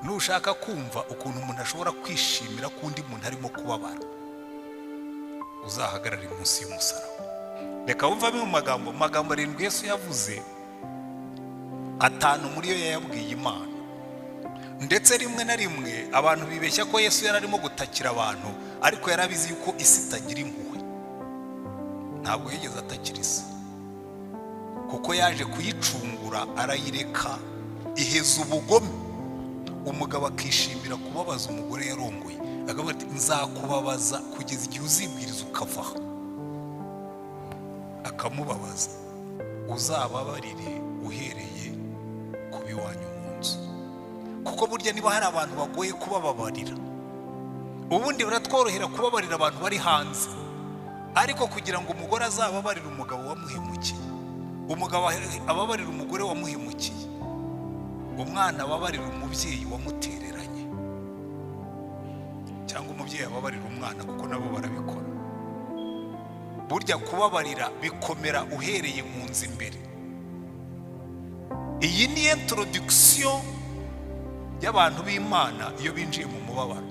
nushaka kumva ukuntu umuntu ashobora kwishimira kundi muntu arimo kubabara, uzahagarare munsi y'umusaraba. Reka wumva mu magambo 7 Yesu yavuze, 5 muri yo yayabwiye Imana. Ndetse rimwe na rimwe abantu bibeshya ko Yesu yararimo gutakira abantu, ariko yarabizi yuko isi itagira impuhwe. Ntabwo yigeze atakira isi, kuko yaje kuyicungura, arayireka iheza ubugome. Umugabo akishimira kubabaza umugore yarongoye, akavuga ati nzakubabaza kugeza igihe uzibwiriza ukavaho. Akamubabaza, uzababarire uhereye ku biwanyu mu nzu. Kuko burya niba hari abantu bagoye kubababarira, ubundi biratworohera kubabarira abantu bari hanze, ariko kugira ngo umugore azababarire umugabo wamuhemukiye, umugabo ababarira umugore wamuhemukiye, umwana ababarira umubyeyi wamutereranye, cyangwa umubyeyi ababarira umwana, kuko nabo barabikora. Burya kubabarira bikomera uhereye mu nzu imbere. Iyi ni introduction y'abantu b'Imana iyo binjiye mu mubabaro.